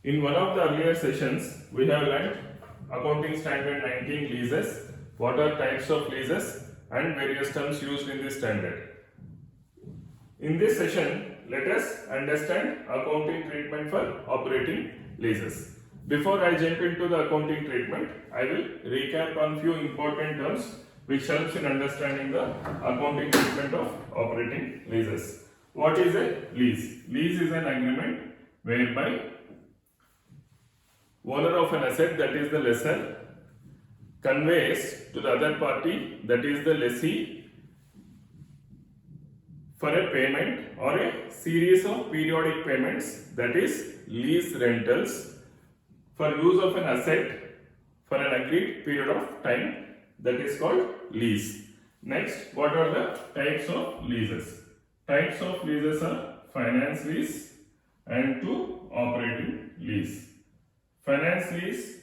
In one of the earlier sessions, we have learnt Accounting Standard 19 leases, what are types of leases and various terms used in this standard. In this session, let us understand accounting treatment for operating leases. Before I jump into the accounting treatment, I will recap on few important terms which helps in understanding the accounting treatment of operating leases. What is a lease? Lease is an agreement whereby owner of an asset, that is the lessor, conveys to the other party, that is the lessee, for a payment or a series of periodic payments, that is lease rentals, for use of an asset for an agreed period of time, that is called lease. Next, what are the types of leases? Types of leases are finance lease and to operating lease. Finance lease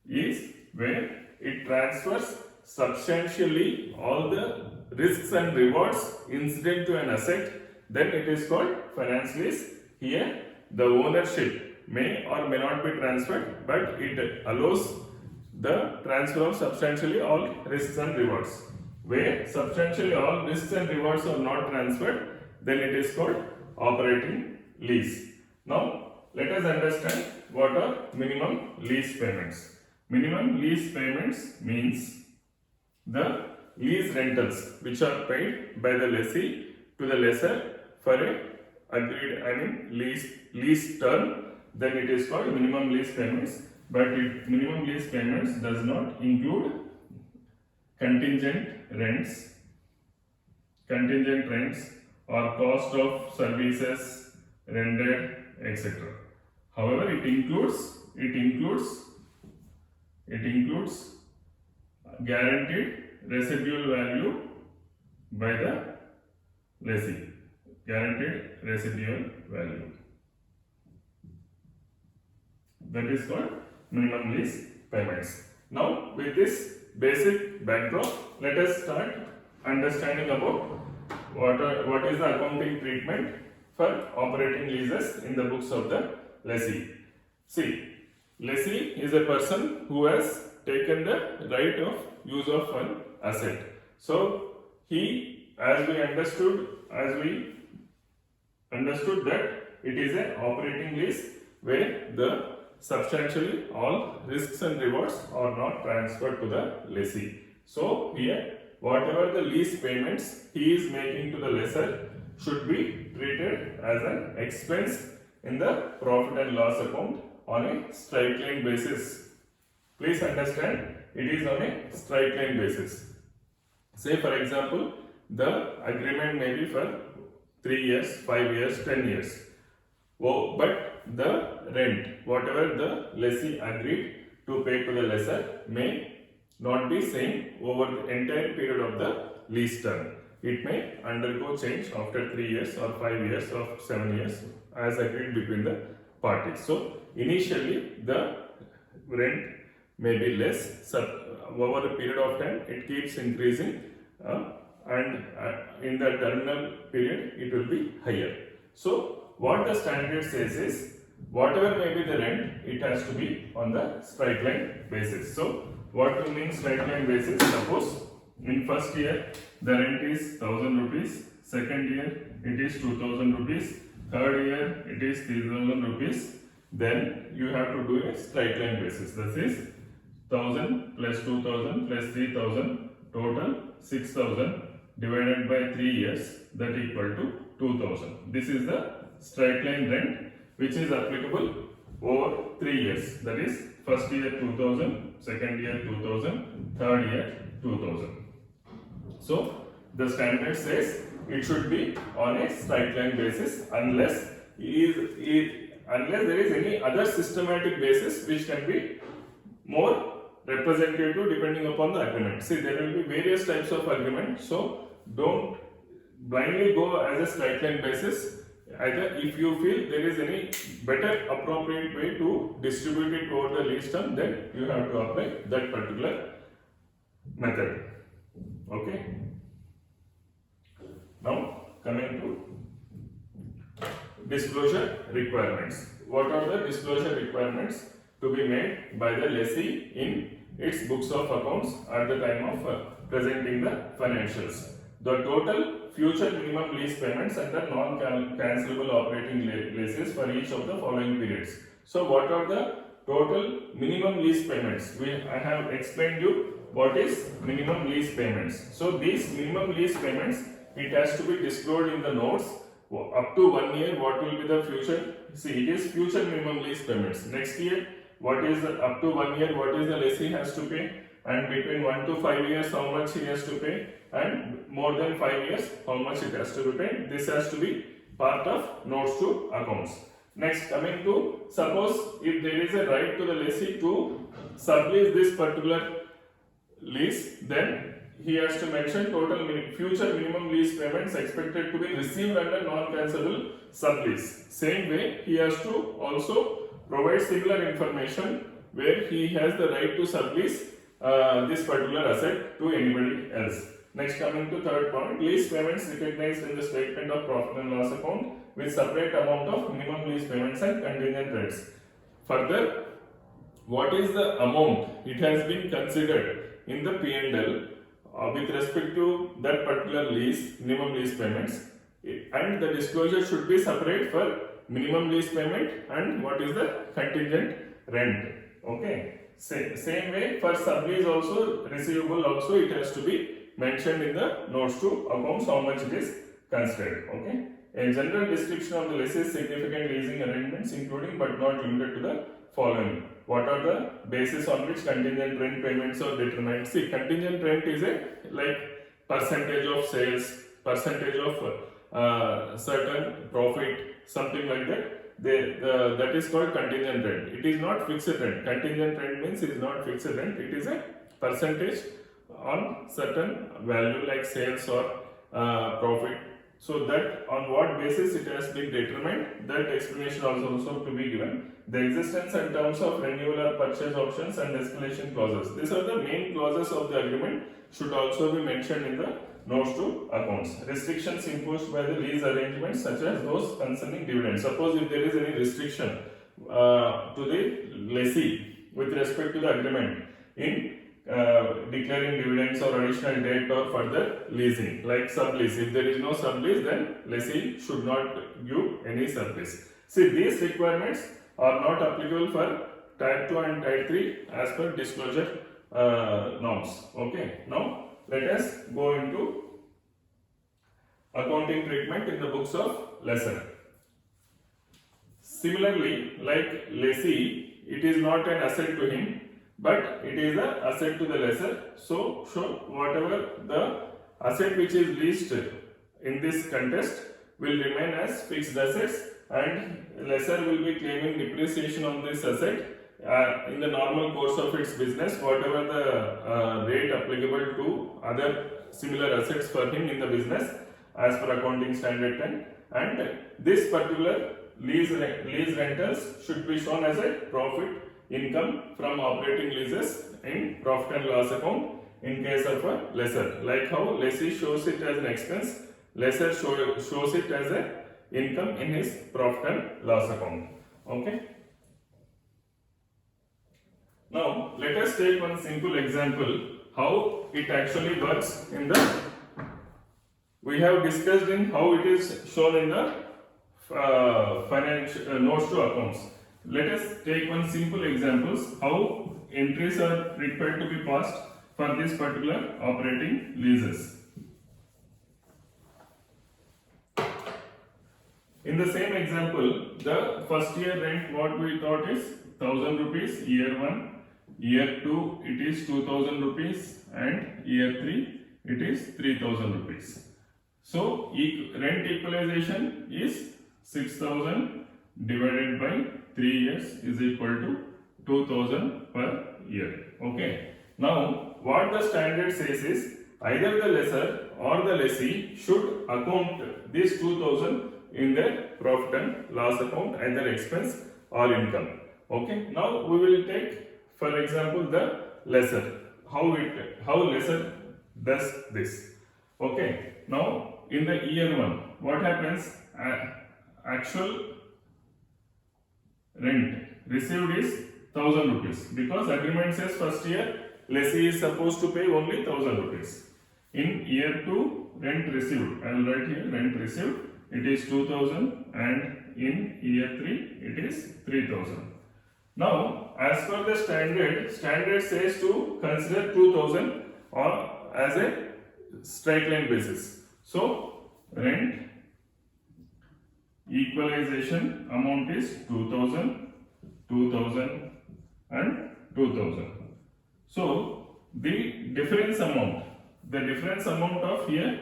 is where it transfers substantially all the risks and rewards incident to an asset, then it is called finance lease. Here the ownership may or may not be transferred, but it allows the transfer of substantially all risks and rewards. Where substantially all risks and rewards are not transferred, then it is called operating lease. Now let us understand what are minimum lease payments. Minimum lease payments means the lease rentals which are paid by the lessee to the lessor for a agreed lease term, then it is called minimum lease payments. But minimum lease payments does not include contingent rents or cost of services rendered, etc. However, it includes guaranteed residual value by the lessee. Guaranteed residual value. That is called minimum lease payments. Now, with this basic backdrop, let us start understanding about what is the accounting treatment for operating leases in the books of the lessee. See, lessee is a person who has taken the right of use of an asset. So he, as we understood that it is an operating lease where the substantially all risks and rewards are not transferred to the lessee. So here whatever the lease payments he is making to the lessor should be treated as an expense in the profit and loss account on a straight line basis. Please understand, it is on a straight line basis. Say for example, the agreement may be for 3 years, 5 years, 10 years. Oh, but the rent, whatever the lessee agreed to pay to the lessor, may not be same over the entire period of the lease term. It may undergo change after 3 years or 5 years or 7 years as agreed between the parties. So initially the rent may be less, over a period of time it keeps increasing, and in the terminal period it will be higher. So what the standard says is, whatever may be the rent, it has to be on the straight line basis. So what do you mean straight line basis? Suppose in first year the rent is 1000 rupees, second year it is 2000 rupees, third year it is 3000 rupees, then you have to do a straight line basis. This is 1000 plus 2000 plus 3000, total 6000 divided by 3 years, that equal to 2000. This is the straight line rent which is applicable over 3 years, that is first year 2000, second year 2000, third year 2000. So the standard says it should be on a straight line basis unless there is any other systematic basis which can be more representative depending upon the agreement. See, there will be various types of agreement, so don't blindly go as a straight line basis. Either if you feel there is any better appropriate way to distribute it over the lease term, then you have to apply that particular method. Okay. Now coming to disclosure requirements. what are the disclosure requirements to be made by the lessee in its books of accounts at the time of presenting the financials. The total future minimum lease payments and the non-cancelable operating leases for each of the following periods. So what are the total minimum lease payments? I have explained you what is minimum lease payments. So these minimum lease payments, it has to be disclosed in the notes. Up to 1 year, what will be the future? See, it is future minimum lease payments. Next year, what is up to 1 year, what is the lessee has to pay, and between 1 to 5 years, how much he has to pay, and more than 5 years, how much it has to be paid. This has to be part of notes to accounts. Next, coming to, suppose if there is a right to the lessee to sublease this particular lease, then he has to mention total future minimum lease payments expected to be received under non-cancelable sublease. Same way, he has to also provide similar information where he has the right to sublease this particular asset to anybody else. Next, coming to third point, lease payments recognized in the statement of profit and loss account with separate amount of minimum lease payments and contingent rates. Further, what is the amount it has been considered in the P&L with respect to that particular lease, minimum lease payments, and the disclosure should be separate for minimum lease payment and what is the contingent rent. Okay. Same way for sublease also, receivable also, it has to be mentioned in the notes to accounts how much it is considered. Okay. A general description of the lessee's significant leasing arrangements, including but not limited to the following. What are the basis on which contingent rent payments are determined? See, contingent rent is a like percentage of sales, percentage of certain profit, something like that. That is called contingent rent. It is not fixed rent. Contingent rent means it is not fixed rent. It is a percentage on certain value like sales or profit. So that on what basis it has been determined, that explanation also to be given. The existence and terms of renewal or purchase options and escalation clauses. These are the main clauses of the agreement, should also be mentioned in the notes to accounts. Restrictions imposed by the lease arrangements such as those concerning dividends. Suppose if there is any restriction to the lessee with respect to the agreement in declaring dividends or additional debt or further leasing, like sublease. If there is no sublease, then lessee should not give any sublease. See, these requirements are not applicable for Type 2 and Type 3 as per disclosure norms. Okay. Now, let us go into accounting treatment in the books of lessor. Similarly, like lessee, it is not an asset to him, but it is an asset to the lessor. So whatever the asset which is leased in this contest will remain as fixed assets, and lessor will be claiming depreciation on this asset in the normal course of its business, whatever the rate applicable to other similar assets for him in the business as per accounting standard 10, and this particular lease rentals should be shown as a profit income from operating leases in profit and loss account in case of a lessor. Like how lessee shows it as an expense, lessor shows it as a income in his profit and loss account. Okay. Now let us take one simple example how it actually works in the. We have discussed in how it is shown in the financial notes to accounts. Let us take one simple examples how entries are required to be passed for this particular operating leases. In the same example, the first year rent what we thought is 1000 rupees, year 1, year 2 it is 2000 rupees, and year 3 it is 3000 rupees. So rent equalization is 6000 divided by 3 years is equal to 2000 per year. Okay. Now what the standard says is either the lessor or the lessee should account this 2000 in their profit and loss account, either expense or income. Okay. Now we will take for example the lessor. How lessor does this. Okay. Now in the year 1 what happens? Actual rent received is 1000 rupees, because agreement says first year lessee is supposed to pay only 1000 rupees. In year 2, rent received, I will write here rent received, it is 2000, and in year 3 it is 3000. Now as per the standard says to consider 2000 or as a straight line basis. So rent equalization amount is 2000, 2000 and 2000. So the difference amount of here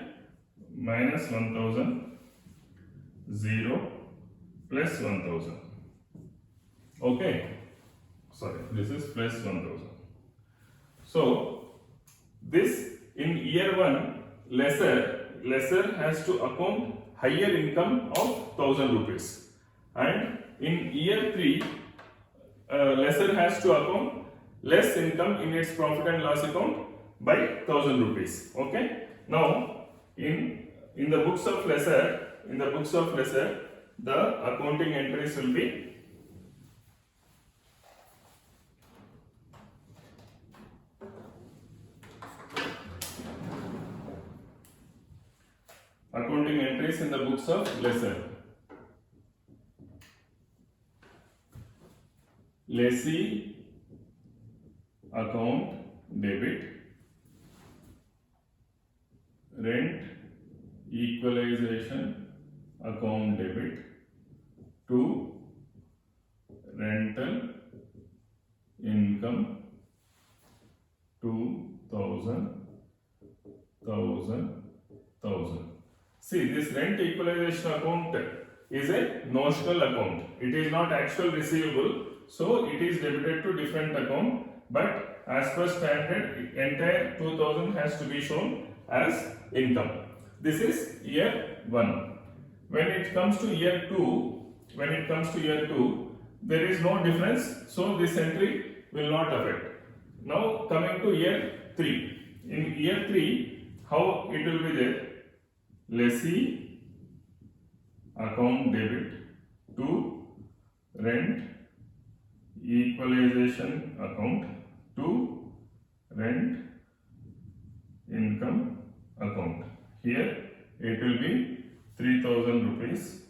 minus 1000, 0 plus 1000. Okay, sorry, this is plus 1000. So this in year 1 lesser has to account higher income of 1000 rupees, and in year 3 lesser has to account less income in its profit and loss account by 1000 rupees. Okay, now in the books of lesser the accounting entries will be in the books of lesser. Lessee account debit, rent equalization account debit to rental income 2000, 1000, 1000. See, this rent equalization account is a notional account. It is not actual receivable, so it is debited to different account. But as per standard, entire 2000 has to be shown as income. This is year 1. When it comes to year 2, there is no difference, so this entry will not affect. Now coming to year 3. In year 3, how it will be there? Lessee account debit to rent equalization account to rent income account. Here it will be 3000 rupees,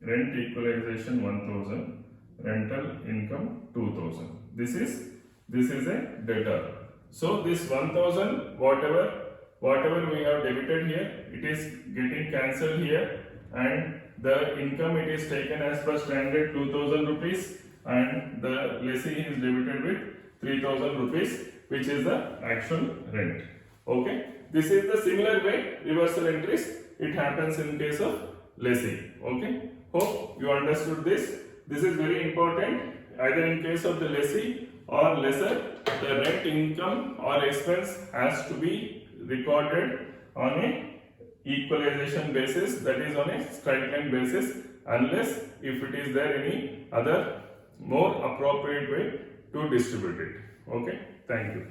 rent equalization 1000, rental income 2000. This is a debtor. So this 1000 whatever we have debited here, it is getting cancelled here, and the income it is taken as per standard 2000 rupees, and the lessee is debited with 3000 rupees, which is the actual rent. Okay, this is the similar way reversal entries it happens in case of lessee. Okay, hope you understood this. This is very important. Either in case of the lessee or lesser, the rent income or expense has to be recorded on a equalization basis, that is on a straight line basis, unless if it is there any other more appropriate way to distribute it. Okay, thank you.